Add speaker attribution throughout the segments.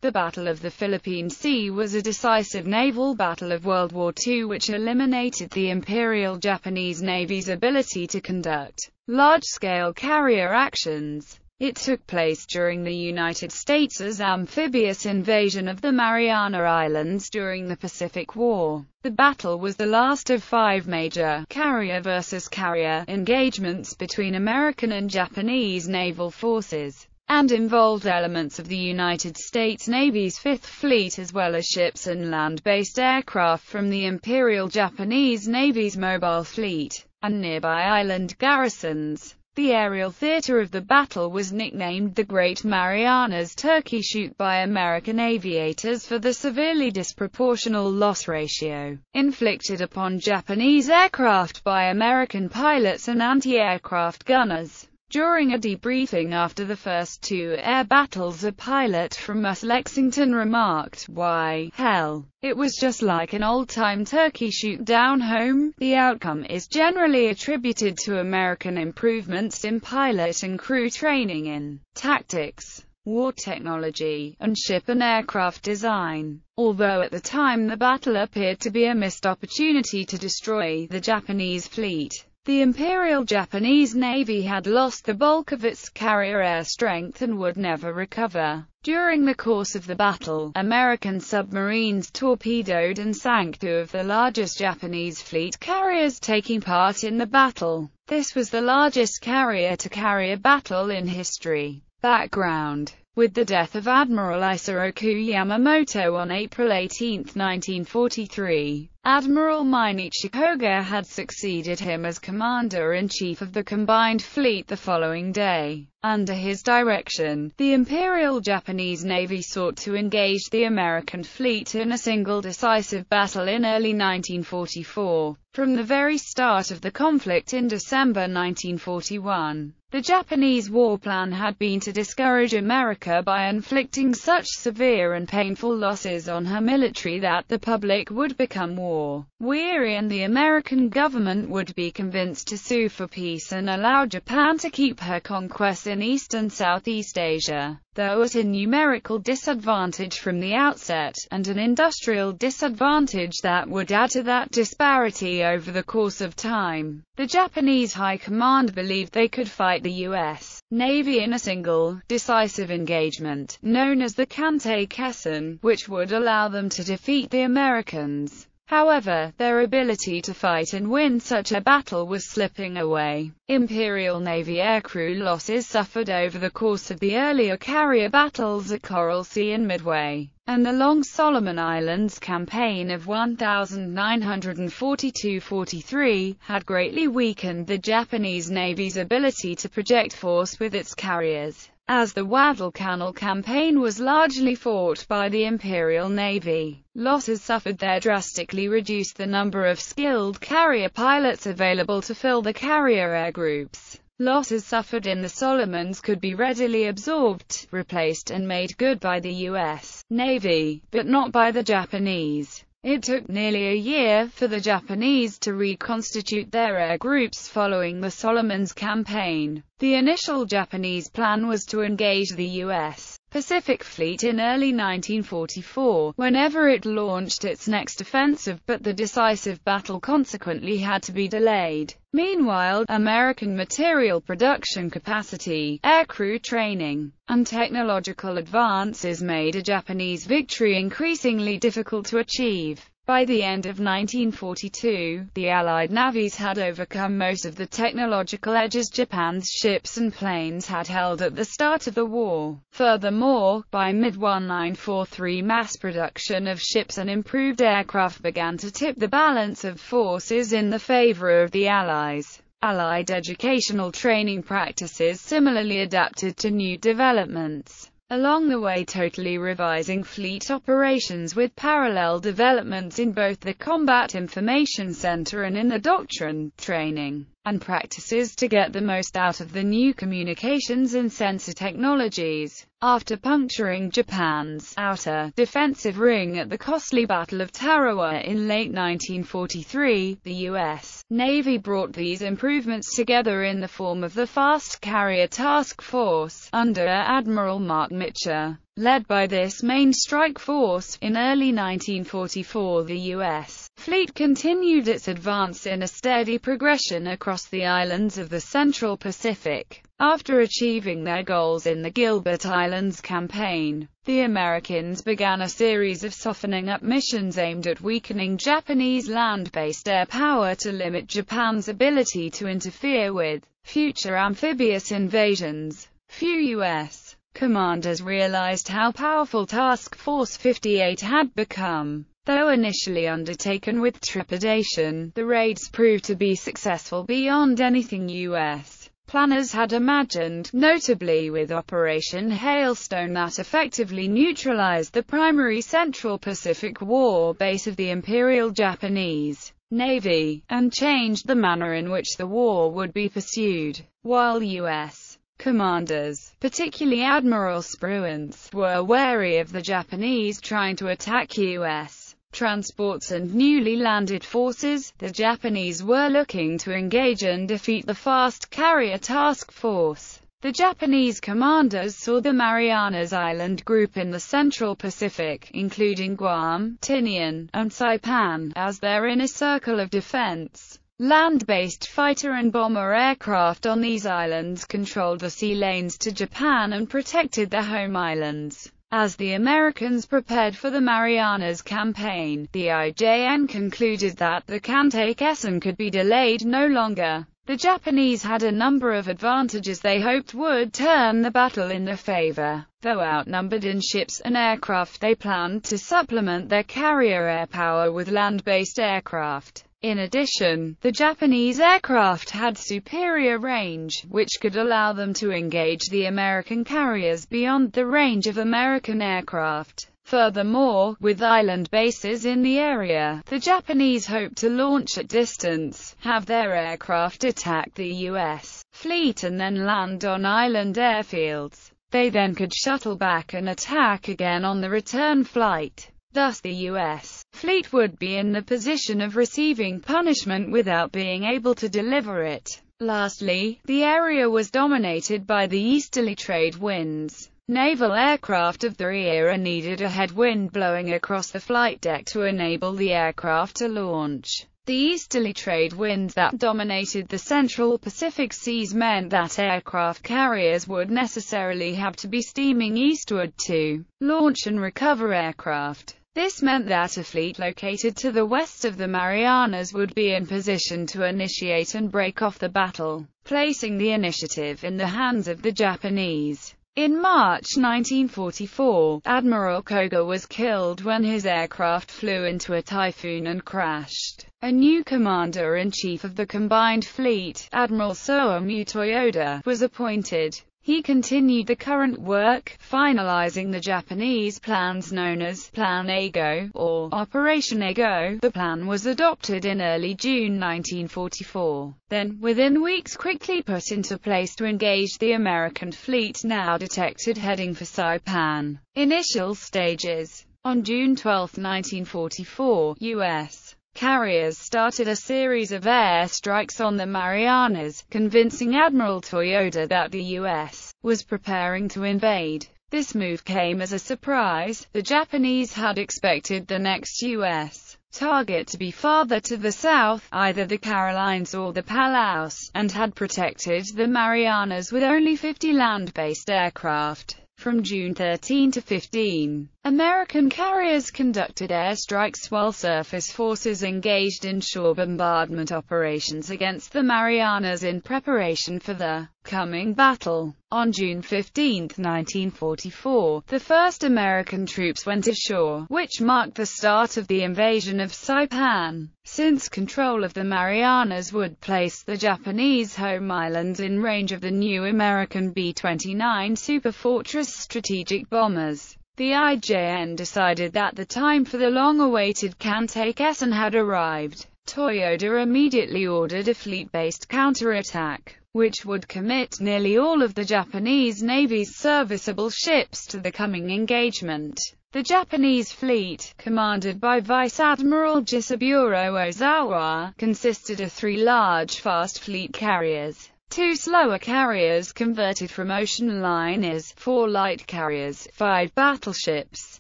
Speaker 1: The Battle of the Philippine Sea was a decisive naval battle of World War II which eliminated the Imperial Japanese Navy's ability to conduct large-scale carrier actions. It took place during the United States' amphibious invasion of the Mariana Islands during the Pacific War. The battle was the last of 5 major carrier versus carrier engagements between American and Japanese naval forces, and involved elements of the United States Navy's Fifth Fleet as well as ships and land-based aircraft from the Imperial Japanese Navy's Mobile Fleet, and nearby island garrisons. The aerial theater of the battle was nicknamed the Great Marianas Turkey Shoot by American aviators for the severely disproportional loss ratio inflicted upon Japanese aircraft by American pilots and anti-aircraft gunners. During a debriefing after the first 2 air battles, a pilot from Lexington remarked, "Why, hell, it was just like an old-time turkey shoot down home." The outcome is generally attributed to American improvements in pilot and crew training in tactics, war technology, and ship and aircraft design. Although at the time the battle appeared to be a missed opportunity to destroy the Japanese fleet, the Imperial Japanese Navy had lost the bulk of its carrier air strength and would never recover. During the course of the battle, American submarines torpedoed and sank 2 of the largest Japanese fleet carriers taking part in the battle. This was the largest carrier-to-carrier battle in history. Background: with the death of Admiral Isoroku Yamamoto on April 18, 1943, Admiral Mainichi Koga had succeeded him as Commander-in-Chief of the Combined Fleet the following day. Under his direction, the Imperial Japanese Navy sought to engage the American fleet in a single decisive battle in early 1944. From the very start of the conflict in December 1941, the Japanese war plan had been to discourage America by inflicting such severe and painful losses on her military that the public would become war-weary and the American government would be convinced to sue for peace and allow Japan to keep her conquests in East and Southeast Asia, though at a numerical disadvantage from the outset, and an industrial disadvantage that would add to that disparity over the course of time. The Japanese High Command believed they could fight the U.S. Navy in a single, decisive engagement, known as the Kante-Kessen, which would allow them to defeat the Americans. However, their ability to fight and win such a battle was slipping away. Imperial Navy aircrew losses suffered over the course of the earlier carrier battles at Coral Sea and Midway, and the Long Solomon Islands campaign of 1942–43 had greatly weakened the Japanese Navy's ability to project force with its carriers, as the Guadalcanal campaign was largely fought by the Imperial Navy. Losses suffered there drastically reduced the number of skilled carrier pilots available to fill the carrier air groups. Losses suffered in the Solomons could be readily absorbed, replaced and made good by the U.S. Navy, but not by the Japanese. It took nearly a year for the Japanese to reconstitute their air groups following the Solomons campaign. The initial Japanese plan was to engage the U.S. Pacific Fleet in early 1944, whenever it launched its next offensive, but the decisive battle consequently had to be delayed. Meanwhile, American material production capacity, aircrew training, and technological advances made a Japanese victory increasingly difficult to achieve. By the end of 1942, the Allied navies had overcome most of the technological edges Japan's ships and planes had held at the start of the war. Furthermore, by mid-1943 mass production of ships and improved aircraft began to tip the balance of forces in the favor of the Allies. Allied educational training practices similarly adapted to new developments, along the way totally revising fleet operations with parallel developments in both the Combat Information Center and in the doctrine, training, and practices to get the most out of the new communications and sensor technologies. After puncturing Japan's outer defensive ring at the costly Battle of Tarawa in late 1943, the U.S. Navy brought these improvements together in the form of the Fast Carrier Task Force, under Admiral Martin Mitcher. Led by this main strike force, in early 1944 the U.S. fleet continued its advance in a steady progression across the islands of the Central Pacific. After achieving their goals in the Gilbert Islands campaign, the Americans began a series of softening-up missions aimed at weakening Japanese land-based air power to limit Japan's ability to interfere with future amphibious invasions. Few U.S. commanders realized how powerful Task Force 58 had become. Though initially undertaken with trepidation, the raids proved to be successful beyond anything U.S. planners had imagined, notably with Operation Hailstone that effectively neutralized the primary Central Pacific war base of the Imperial Japanese Navy, and changed the manner in which the war would be pursued. While U.S. commanders, particularly Admiral Spruance, were wary of the Japanese trying to attack U.S. transports and newly landed forces, the Japanese were looking to engage and defeat the Fast Carrier Task Force. The Japanese commanders saw the Marianas Island group in the Central Pacific, including Guam, Tinian, and Saipan, as their inner circle of defense. Land-based fighter and bomber aircraft on these islands controlled the sea lanes to Japan and protected their home islands. As the Americans prepared for the Marianas campaign, the IJN concluded that the Kantaikesan could be delayed no longer. The Japanese had a number of advantages they hoped would turn the battle in their favor. Though outnumbered in ships and aircraft, they planned to supplement their carrier air power with land-based aircraft. In addition, the Japanese aircraft had superior range, which could allow them to engage the American carriers beyond the range of American aircraft. Furthermore, with island bases in the area, the Japanese hoped to launch at distance, have their aircraft attack the U.S. fleet and then land on island airfields. They then could shuttle back and attack again on the return flight. Thus the U.S. fleet would be in the position of receiving punishment without being able to deliver it. Lastly, the area was dominated by the easterly trade winds. Naval aircraft of the era needed a headwind blowing across the flight deck to enable the aircraft to launch. The easterly trade winds that dominated the Central Pacific Seas meant that aircraft carriers would necessarily have to be steaming eastward to launch and recover aircraft. This meant that a fleet located to the west of the Marianas would be in position to initiate and break off the battle, placing the initiative in the hands of the Japanese. In March 1944, Admiral Koga was killed when his aircraft flew into a typhoon and crashed. A new commander-in-chief of the combined fleet, Admiral Soemu Toyoda, was appointed. He continued the current work, finalizing the Japanese plans known as Plan Eigo, or Operation Eigo. The plan was adopted in early June 1944, then, within weeks quickly put into place to engage the American fleet now detected heading for Saipan. Initial stages. On June 12, 1944, U.S. carriers started a series of air strikes on the Marianas, convincing Admiral Toyoda that the U.S. was preparing to invade. This move came as a surprise. The Japanese had expected the next U.S. target to be farther to the south, either the Carolines or the Palaus, and had protected the Marianas with only 50 land-based aircraft. From June 13 to 15, American carriers conducted airstrikes while surface forces engaged in shore bombardment operations against the Marianas in preparation for the coming battle. On June 15, 1944, the first American troops went ashore, which marked the start of the invasion of Saipan. Since control of the Marianas would place the Japanese home islands in range of the new American B-29 Superfortress strategic bombers, the IJN decided that the time for the long-awaited Kantaikesan had arrived. Toyoda immediately ordered a fleet-based counterattack, which would commit nearly all of the Japanese Navy's serviceable ships to the coming engagement. The Japanese fleet, commanded by Vice Admiral Jisaburo Ozawa, consisted of 3 large fast fleet carriers, 2 slower carriers converted from ocean liners, 4 light carriers, 5 battleships,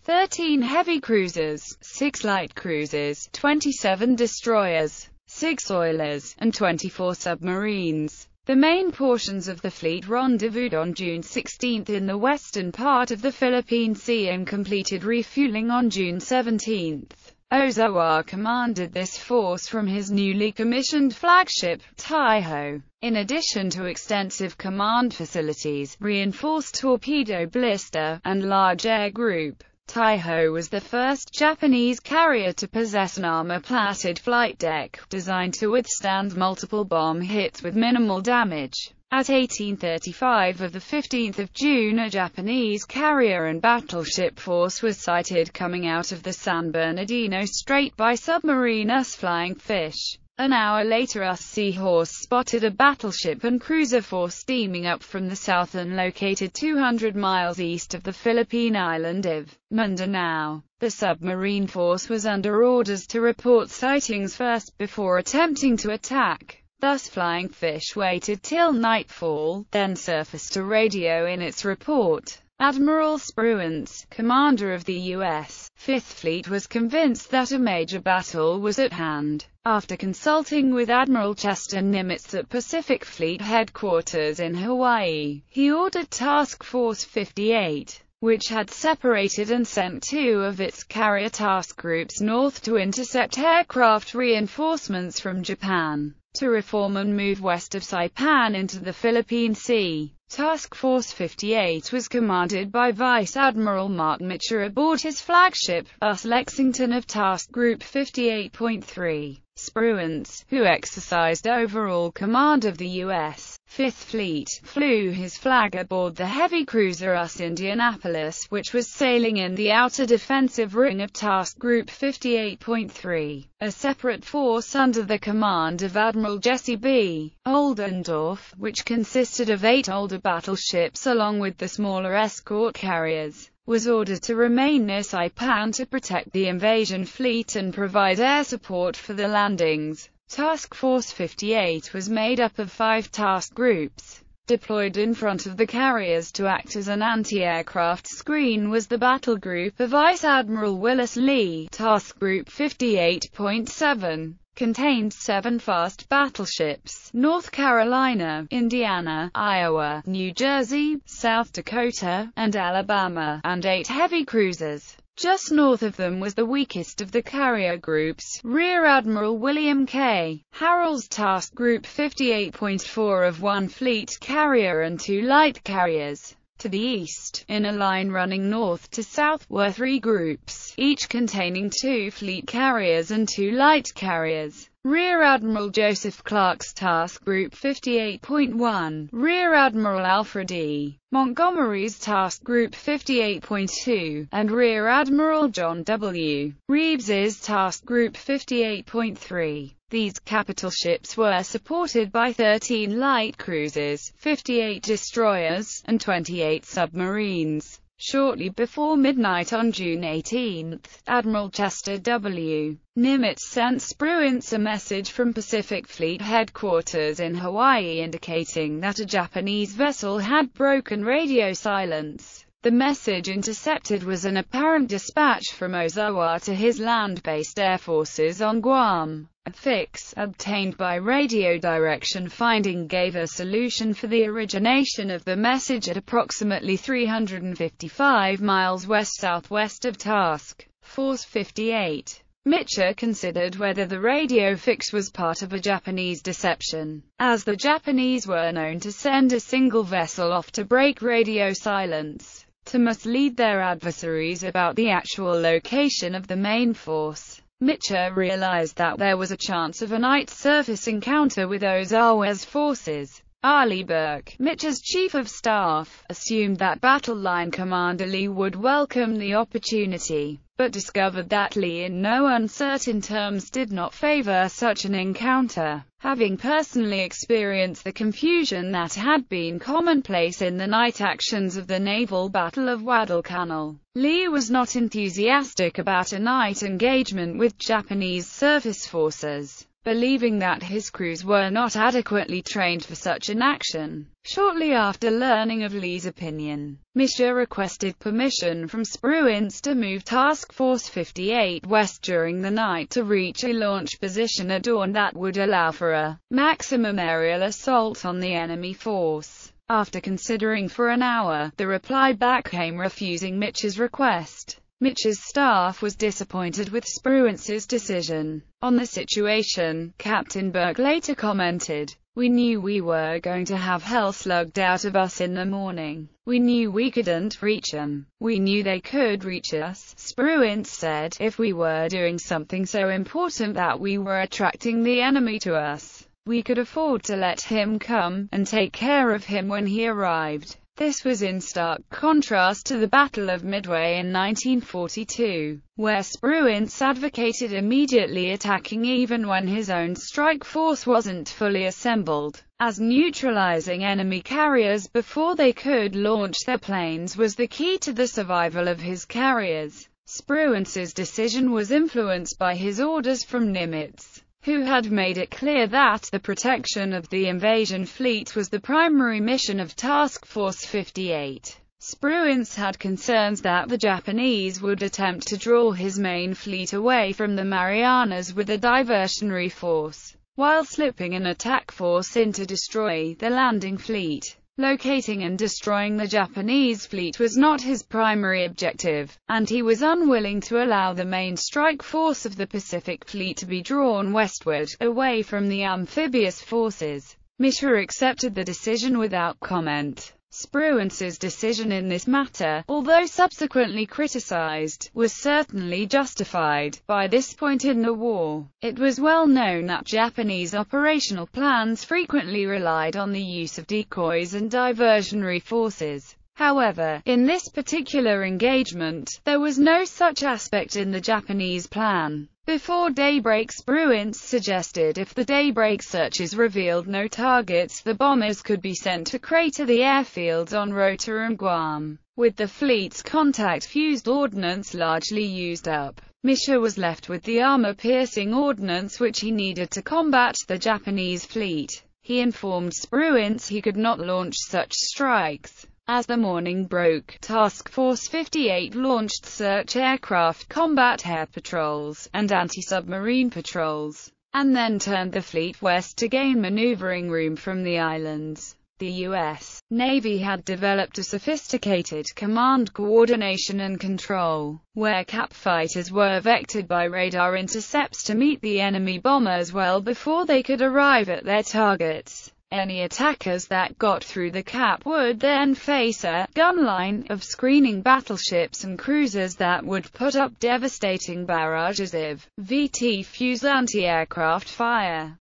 Speaker 1: 13 heavy cruisers, 6 light cruisers, 27 destroyers, 6 oilers, and 24 submarines. The main portions of the fleet rendezvoused on June 16 in the western part of the Philippine Sea and completed refueling on June 17. Ozawa commanded this force from his newly commissioned flagship, Taiho. In addition to extensive command facilities, reinforced torpedo blister, and large air group, Taiho was the first Japanese carrier to possess an armor-plated flight deck, designed to withstand multiple bomb hits with minimal damage. At 18:35 of the 15th of June, a Japanese carrier and battleship force was sighted coming out of the San Bernardino Strait by submarine US Flying Fish. An hour later, US Seahorse spotted a battleship and cruiser force steaming up from the south and located 200 miles east of the Philippine island of Mindanao. The submarine force was under orders to report sightings first before attempting to attack. Thus Flying Fish waited till nightfall, then surfaced a radio in its report. Admiral Spruance, commander of the U.S. Fifth Fleet, was convinced that a major battle was at hand. After consulting with Admiral Chester Nimitz at Pacific Fleet headquarters in Hawaii, he ordered Task Force 58, which had separated and sent 2 of its carrier task groups north to intercept aircraft reinforcements from Japan, to reform and move west of Saipan into the Philippine Sea. Task Force 58 was commanded by Vice Admiral Mark Mitcher aboard his flagship, US Lexington of Task Group 58.3. Spruance, who exercised overall command of the U.S. Fifth Fleet, flew his flag aboard the heavy cruiser US Indianapolis, which was sailing in the outer defensive ring of Task Group 58.3. A separate force under the command of Admiral Jesse B. Oldendorf, which consisted of 8 older battleships along with the smaller escort carriers, was ordered to remain near Saipan to protect the invasion fleet and provide air support for the landings. Task Force 58 was made up of 5 task groups. Deployed in front of the carriers to act as an anti-aircraft screen was the battle group of Vice Admiral Willis Lee. Task Group 58.7 contained 7 fast battleships, North Carolina, Indiana, Iowa, New Jersey, South Dakota, and Alabama, and 8 heavy cruisers. Just north of them was the weakest of the carrier groups, Rear Admiral William K. Harrell's Task Group 58.4 of 1 fleet carrier and 2 light carriers. To the east, in a line running north to south, were 3 groups, each containing 2 fleet carriers and 2 light carriers. Rear Admiral Joseph Clark's Task Group 58.1, Rear Admiral Alfred E. Montgomery's Task Group 58.2, and Rear Admiral John W. Reeves's Task Group 58.3. These capital ships were supported by 13 light cruisers, 58 destroyers, and 28 submarines. Shortly before midnight on June 18, Admiral Chester W. Nimitz sent Spruance a message from Pacific Fleet headquarters in Hawaii indicating that a Japanese vessel had broken radio silence. The message intercepted was an apparent dispatch from Ozawa to his land-based air forces on Guam. A fix, obtained by radio direction finding, gave a solution for the origination of the message at approximately 355 miles west-southwest of Task Force 58. Mitcher considered whether the radio fix was part of a Japanese deception, as the Japanese were known to send a single vessel off to break radio silence, to mislead their adversaries about the actual location of the main force. Mitcher realized that there was a chance of a night surface encounter with Ozawa's forces. Arleigh Burke, Mitcher's chief of staff, assumed that battle line commander Lee would welcome the opportunity. but discovered that Lee in no uncertain terms did not favor such an encounter. Having personally experienced the confusion that had been commonplace in the night actions of the naval Battle of Guadalcanal, Lee was not enthusiastic about a night engagement with Japanese surface forces, believing that his crews were not adequately trained for such an action. Shortly after learning of Lee's opinion, Misha requested permission from Spruance to move Task Force 58 west during the night to reach a launch position at dawn that would allow for a maximum aerial assault on the enemy force. After considering for an hour, the reply back came refusing Mitch's request. Mitch's staff was disappointed with Spruance's decision. On the situation, Captain Burke later commented, "We knew we were going to have hell slugged out of us in the morning. We knew we couldn't reach them. We knew they could reach us," Spruance said, "if we were doing something so important that we were attracting the enemy to us. We could afford to let him come, and take care of him when he arrived." This was in stark contrast to the Battle of Midway in 1942, where Spruance advocated immediately attacking even when his own strike force wasn't fully assembled, as neutralizing enemy carriers before they could launch their planes was the key to the survival of his carriers. Spruance's decision was influenced by his orders from Nimitz, who had made it clear that the protection of the invasion fleet was the primary mission of Task Force 58. Spruance had concerns that the Japanese would attempt to draw his main fleet away from the Marianas with a diversionary force, while slipping an attack force in to destroy the landing fleet. Locating and destroying the Japanese fleet was not his primary objective, and he was unwilling to allow the main strike force of the Pacific Fleet to be drawn westward, away from the amphibious forces. Misha accepted the decision without comment. Spruance's decision in this matter, although subsequently criticized, was certainly justified. By this point in the war, it was well known that Japanese operational plans frequently relied on the use of decoys and diversionary forces. However, in this particular engagement, there was no such aspect in the Japanese plan. Before daybreak, Spruance suggested if the daybreak searches revealed no targets, the bombers could be sent to crater the airfields on Rota and Guam. With the fleet's contact-fused ordnance largely used up, Misha was left with the armor-piercing ordnance which he needed to combat the Japanese fleet. He informed Spruance he could not launch such strikes. As the morning broke, Task Force 58 launched search aircraft, combat air patrols, and anti-submarine patrols, and then turned the fleet west to gain maneuvering room from the islands. The U.S. Navy had developed a sophisticated command coordination and control, where cap fighters were vectored by radar intercepts to meet the enemy bombers well before they could arrive at their targets. Any attackers that got through the cap would then face a gun line of screening battleships and cruisers that would put up devastating barrages of VT-fused anti-aircraft fire.